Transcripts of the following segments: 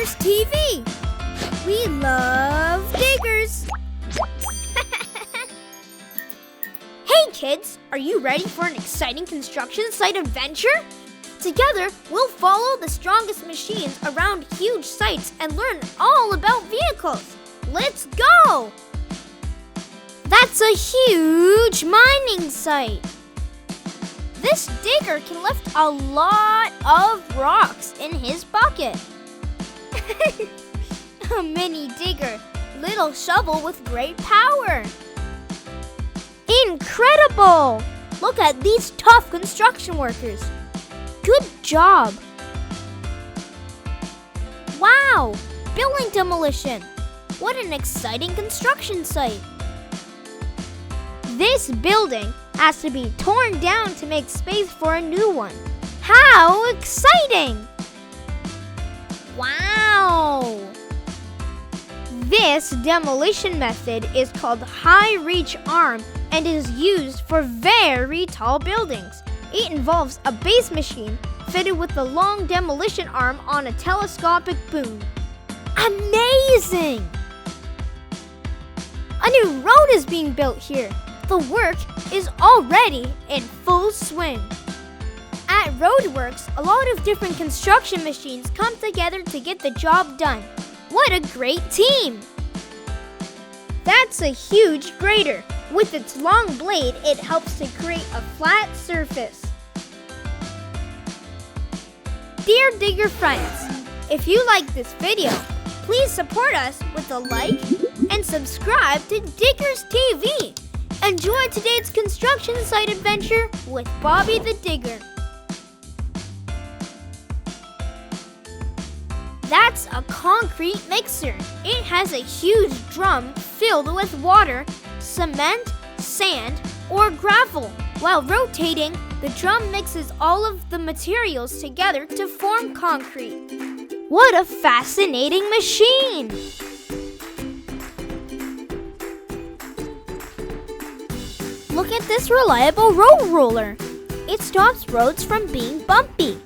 Diggers TV. We love diggers. Hey kids, are you ready for an exciting construction site adventure? Together, we'll follow the strongest machines around huge sites and learn all about vehicles. Let's go! That's a huge mining site. This digger can lift a lot of rocks in his bucket. A mini digger, little shovel with great power. Incredible! Look at these tough construction workers. Good job! Wow! Building demolition! What an exciting construction site! This building has to be torn down to make space for a new one. How exciting! Wow! This demolition method is called high reach arm and is used for very tall buildings. It involves a base machine fitted with a long demolition arm on a telescopic boom. Amazing! A new road is being built here. The work is already in full swing. At Roadworks, a lot of different construction machines come together to get the job done. What a great team! That's a huge grader. With its long blade, it helps to create a flat surface. Dear Digger friends, if you like this video, please support us with a like and subscribe to Diggers TV. Enjoy today's construction site adventure with Bobby the Digger. That's a concrete mixer. It has a huge drum filled with water, cement, sand, or gravel. While rotating, the drum mixes all of the materials together to form concrete. What a fascinating machine! Look at this reliable road roller. It stops roads from being bumpy.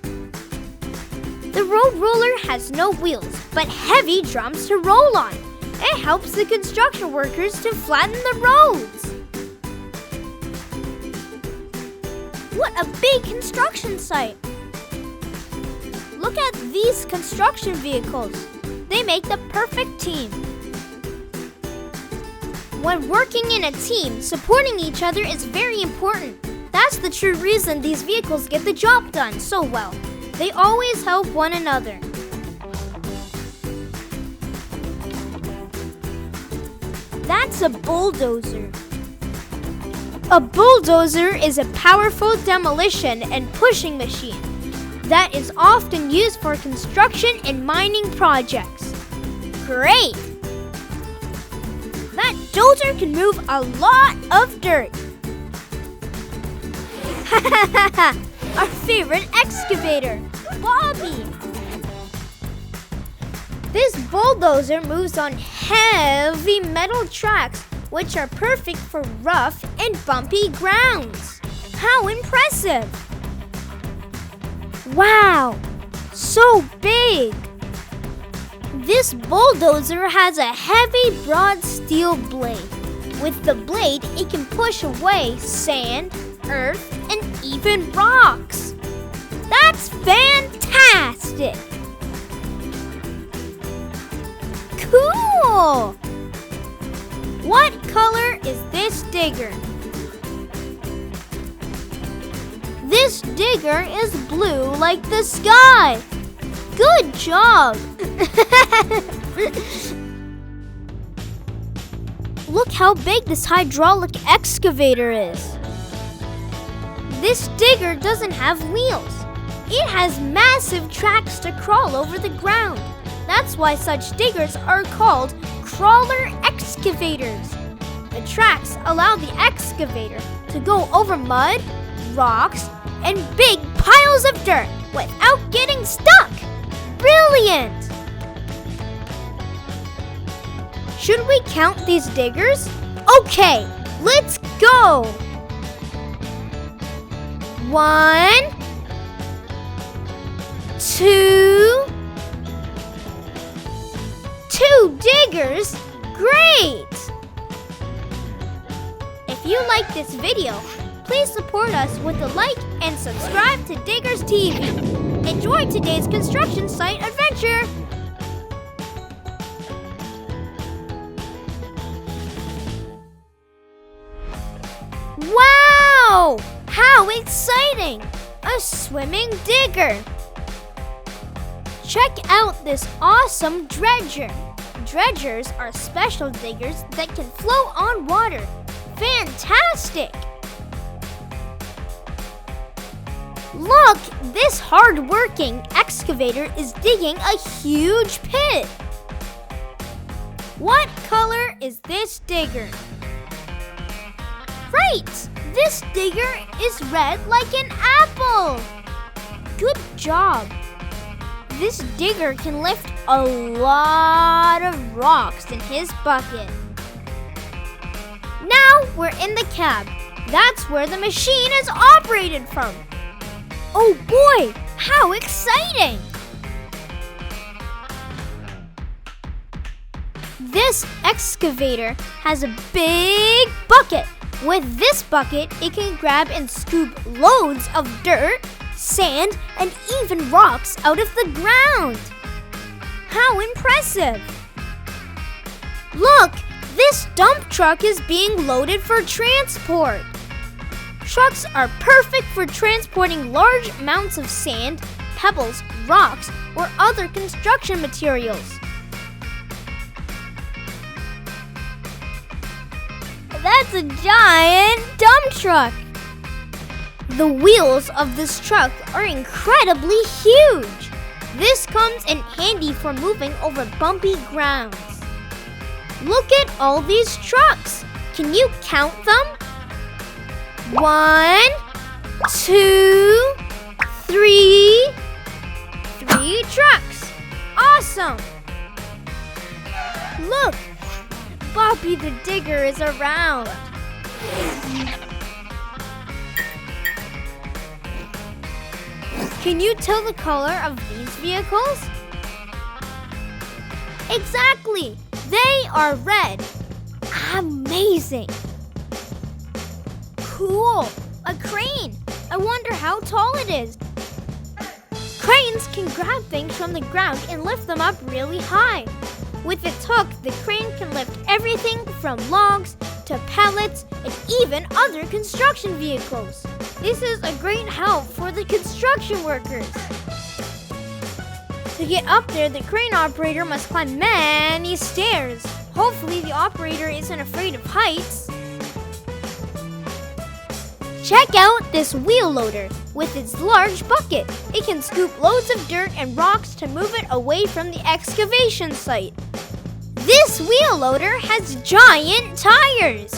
The road roller has no wheels, but heavy drums to roll on. It helps the construction workers to flatten the roads. What a big construction site! Look at these construction vehicles. They make the perfect team. When working in a team, supporting each other is very important. That's the true reason these vehicles get the job done so well. They always help one another. That's a bulldozer. A bulldozer is a powerful demolition and pushing machine that is often used for construction and mining projects. Great! That dozer can move a lot of dirt. Our favorite excavator, Bobby. This bulldozer moves on heavy metal tracks, which are perfect for rough and bumpy grounds. How impressive! Wow, so big! This bulldozer has a heavy, broad steel blade. With the blade, it can push away sand, earth, and even rocks. That's fantastic! Cool! What color is this digger? This digger is blue like the sky. Good job! Look how big this hydraulic excavator is. This digger doesn't have wheels. It has massive tracks to crawl over the ground. That's why such diggers are called crawler excavators. The tracks allow the excavator to go over mud, rocks, and big piles of dirt without getting stuck. Brilliant! Should we count these diggers? Okay, let's go! 1, 2, 2 diggers? Great! If you like this video, please support us with a like and subscribe to Diggers TV. Enjoy today's construction site adventure! Wow! How exciting! A swimming digger! Check out this awesome dredger. Dredgers are special diggers that can float on water. Fantastic! Look, this hard-working excavator is digging a huge pit. What color is this digger? Right! This digger is red like an apple! Good job! This digger can lift a lot of rocks in his bucket. Now we're in the cab. That's where the machine is operated from. Oh boy, how exciting! This excavator has a big bucket. With this bucket, it can grab and scoop loads of dirt, sand, and even rocks out of the ground. How impressive! Look, this dump truck is being loaded for transport. Trucks are perfect for transporting large amounts of sand, pebbles, rocks, or other construction materials. That's a giant dump truck! The wheels of this truck are incredibly huge. This comes in handy for moving over bumpy grounds. Look at all these trucks. Can you count them? 1, 2, 3. 3 trucks. Awesome! Look, Bobby the digger is around. Can you tell the color of these vehicles? Exactly! They are red. Amazing! Cool! A crane! I wonder how tall it is. Cranes can grab things from the ground and lift them up really high. With its hook, the crane can lift everything from logs to pallets and even other construction vehicles. This is a great help for the construction workers. To get up there, the crane operator must climb many stairs. Hopefully, the operator isn't afraid of heights. Check out this wheel loader. With its large bucket, it can scoop loads of dirt and rocks to move it away from the excavation site. This wheel loader has giant tires.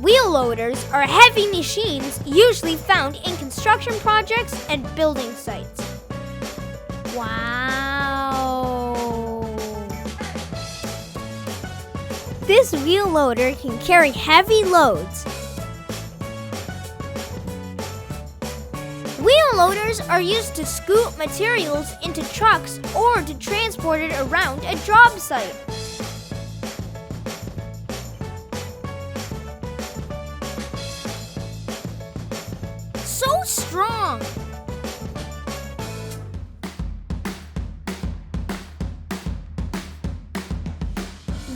Wheel loaders are heavy machines usually found in construction projects and building sites. Wow! This wheel loader can carry heavy loads. Wheel loaders are used to scoop materials into trucks or to transport it around a job site. So strong!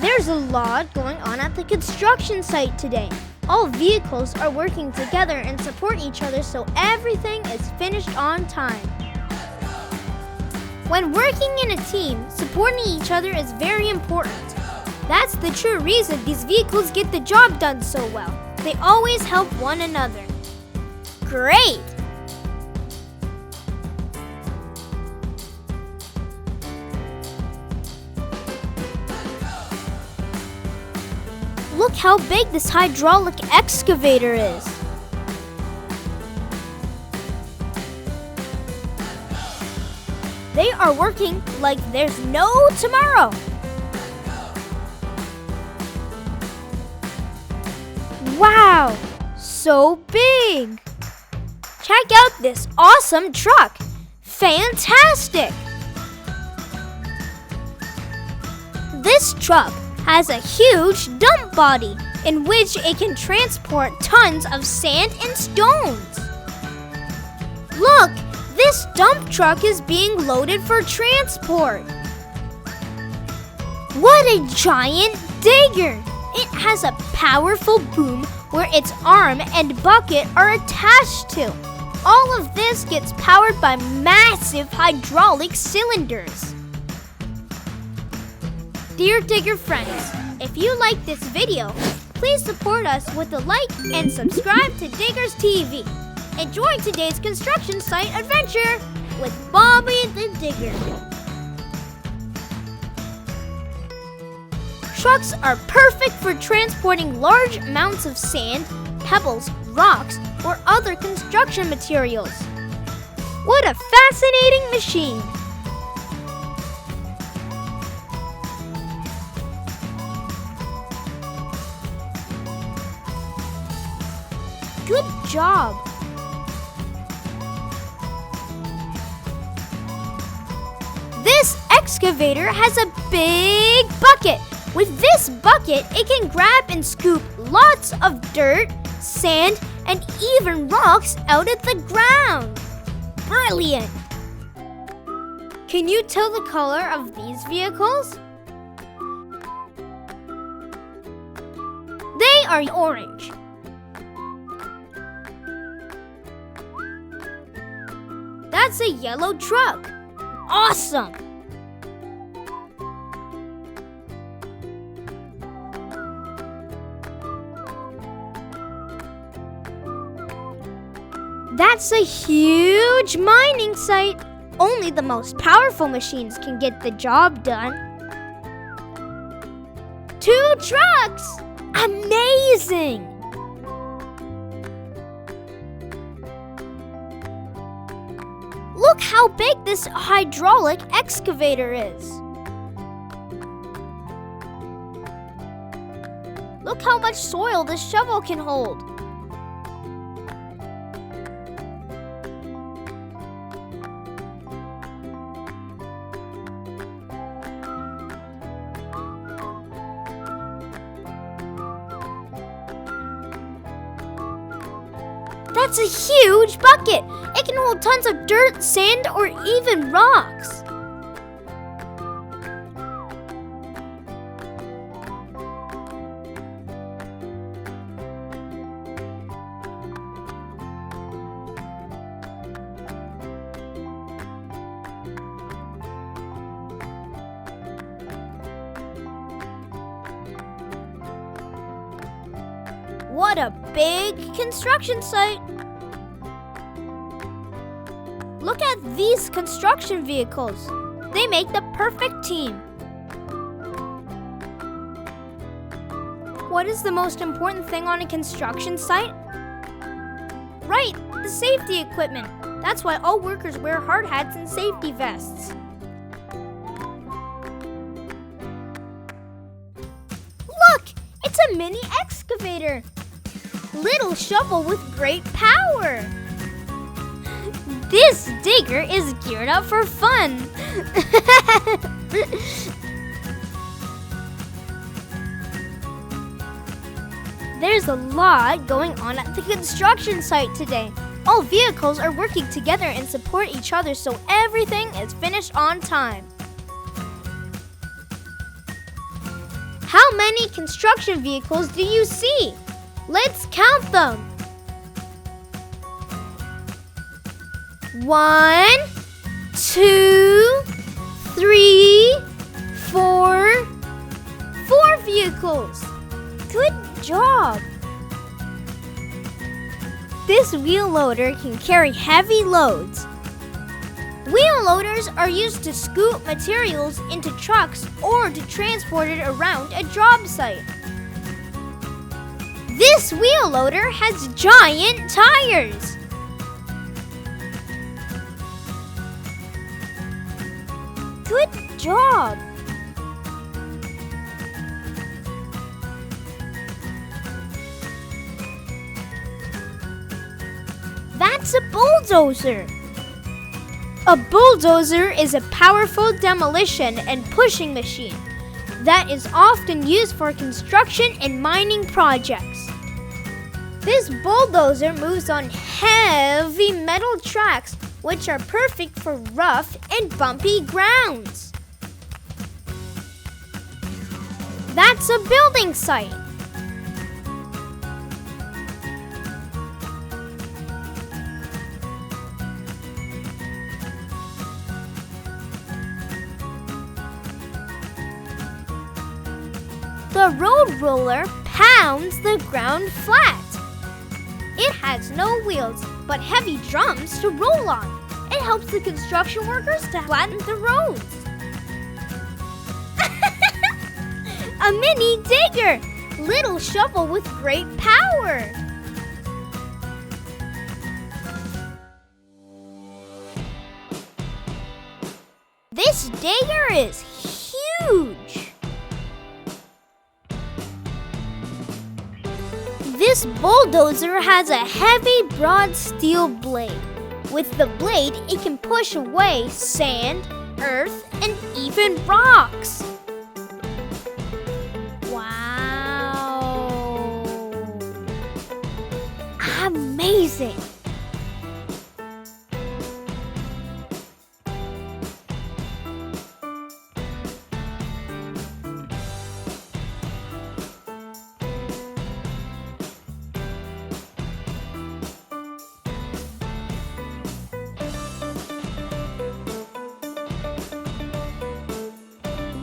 There's a lot going on at the construction site today. All vehicles are working together and support each other so everything is finished on time. When working in a team, supporting each other is very important. That's the true reason these vehicles get the job done so well. They always help one another. Great! Look how big this hydraulic excavator is. They are working like there's no tomorrow. Wow, so big. Check out this awesome truck. Fantastic. This truck has a huge dump body in which it can transport tons of sand and stones. Look, this dump truck is being loaded for transport. What a giant digger! It has a powerful boom where its arm and bucket are attached to. All of this gets powered by massive hydraulic cylinders. Dear digger friends, if you like this video, please support us with a like and subscribe to Diggers TV. Enjoy today's construction site adventure with Bobby the Digger. Trucks are perfect for transporting large amounts of sand, pebbles, rocks, or other construction materials. What a fascinating machine! Good job! This excavator has a big bucket. With this bucket, it can grab and scoop lots of dirt, sand, and even rocks out of the ground. Brilliant! Can you tell the color of these vehicles? They are orange. That's a yellow truck. Awesome! That's a huge mining site. Only the most powerful machines can get the job done. 2 trucks! Amazing! Look how big this hydraulic excavator is. Look how much soil this shovel can hold. That's a huge bucket! It can hold tons of dirt, sand, or even rocks. What a big construction site! Look at these construction vehicles. They make the perfect team. What is the most important thing on a construction site? Right, the safety equipment. That's why all workers wear hard hats and safety vests. Look, it's a mini excavator. Little shovel with great power. This digger is geared up for fun. There's a lot going on at the construction site today. All vehicles are working together and support each other so everything is finished on time. How many construction vehicles do you see? Let's count them. 1, 2, 3, 4. 4 vehicles. Good job. This wheel loader can carry heavy loads. Wheel loaders are used to scoop materials into trucks or to transport it around a job site. This wheel loader has giant tires. Good job! That's a bulldozer. A bulldozer is a powerful demolition and pushing machine. that is often used for construction and mining projects. This bulldozer moves on heavy metal tracks, which are perfect for rough and bumpy grounds. That's a building site. The road roller pounds the ground flat. It has no wheels, but heavy drums to roll on. It helps the construction workers to flatten the roads. A mini digger! Little shovel with great power. This digger is huge. This bulldozer has a heavy, broad steel blade. With the blade, it can push away sand, earth, and even rocks. Wow! Amazing!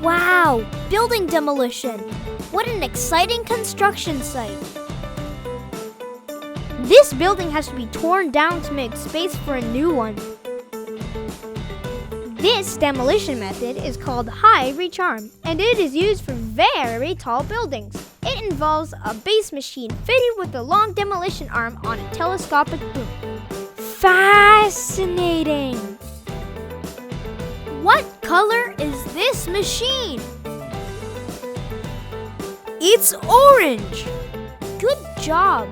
Wow! Building demolition! What an exciting construction site! This building has to be torn down to make space for a new one. This demolition method is called high reach arm, and it is used for very tall buildings. It involves a base machine fitted with a long demolition arm on a telescopic boom. Fascinating! What color is this machine? It's orange! Good job!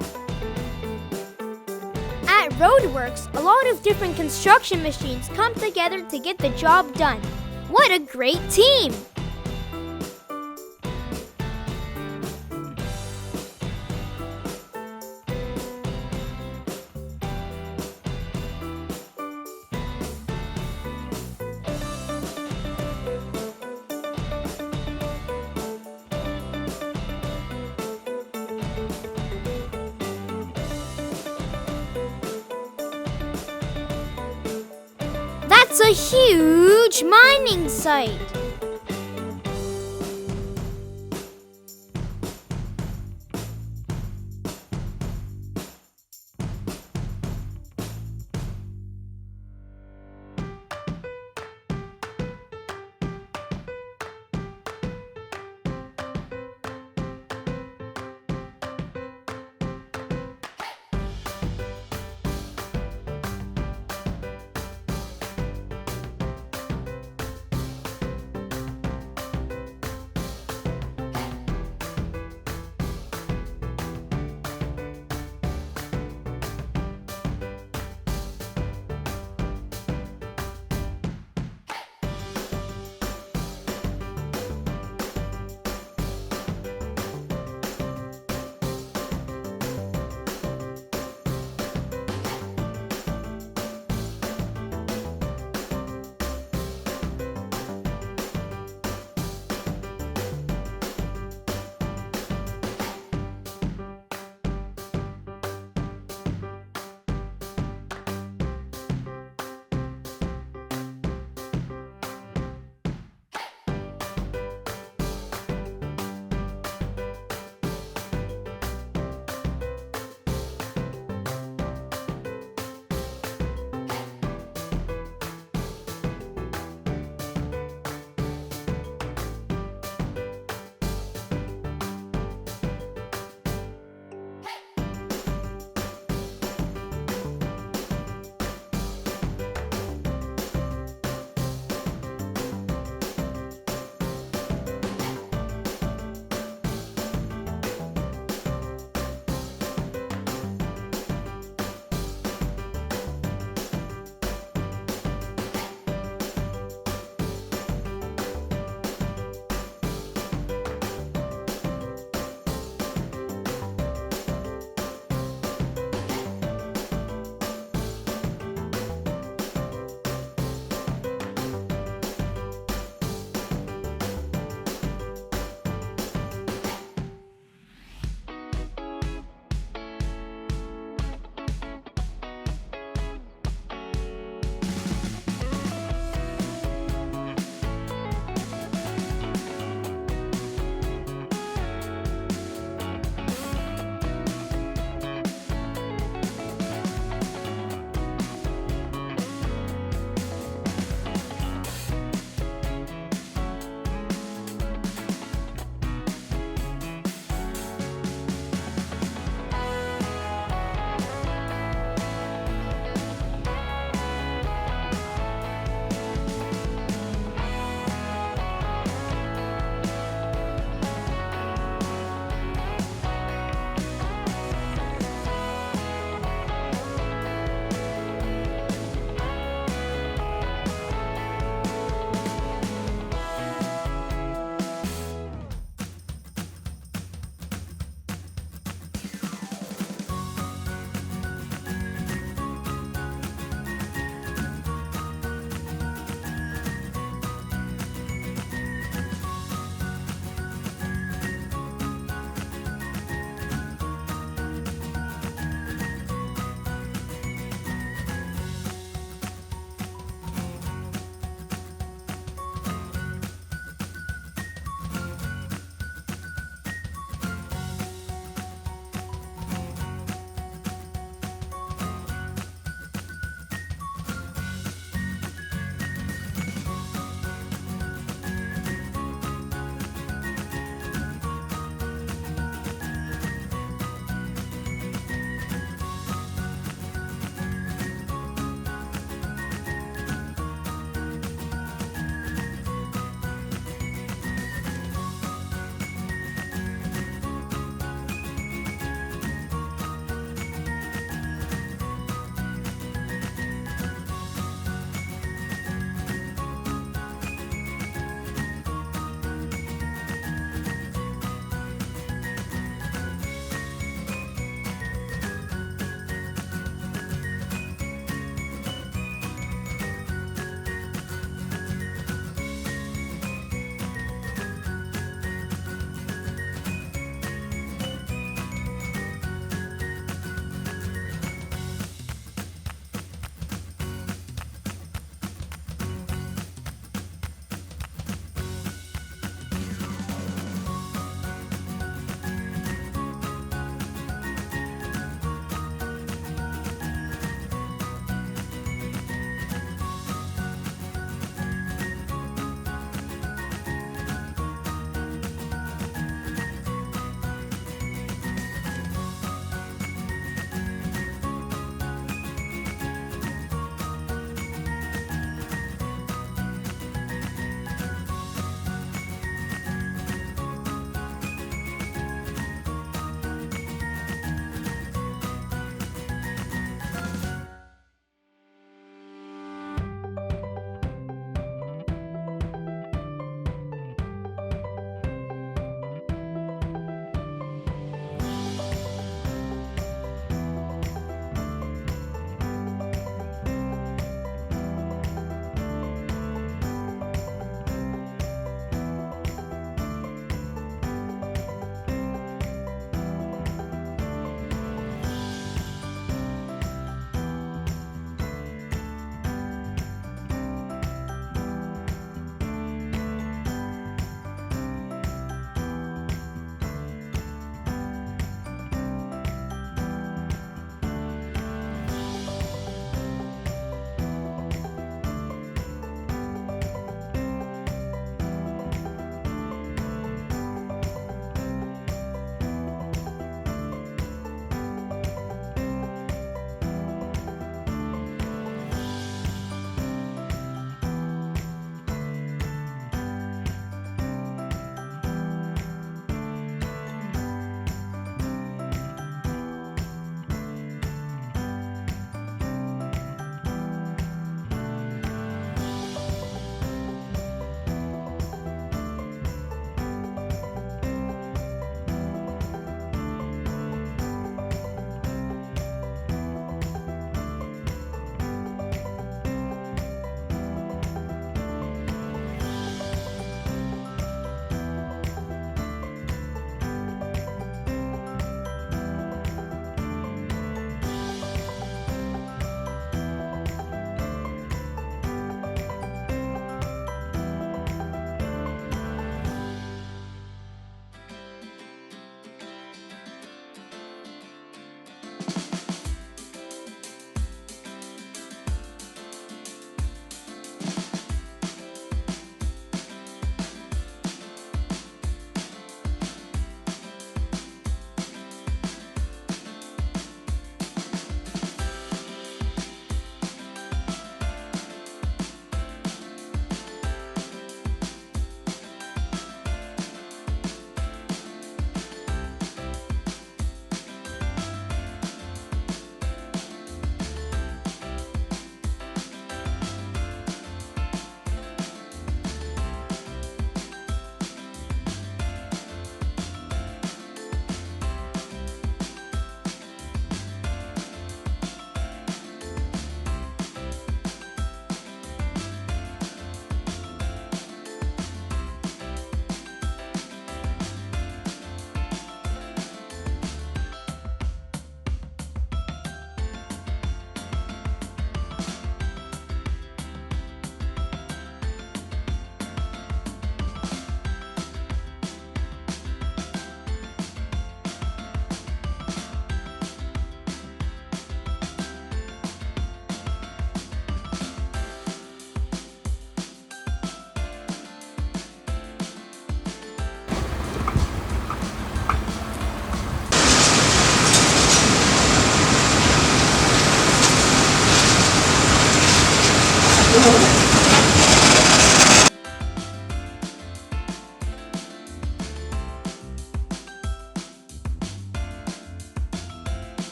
At Roadworks, a lot of different construction machines come together to get the job done. What a great team! That's a huge mining site!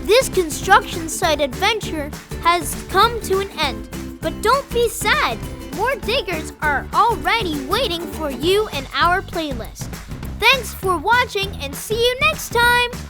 This construction site adventure has come to an end, but don't be sad. More diggers are already waiting for you in our playlist. Thanks for watching and see you next time!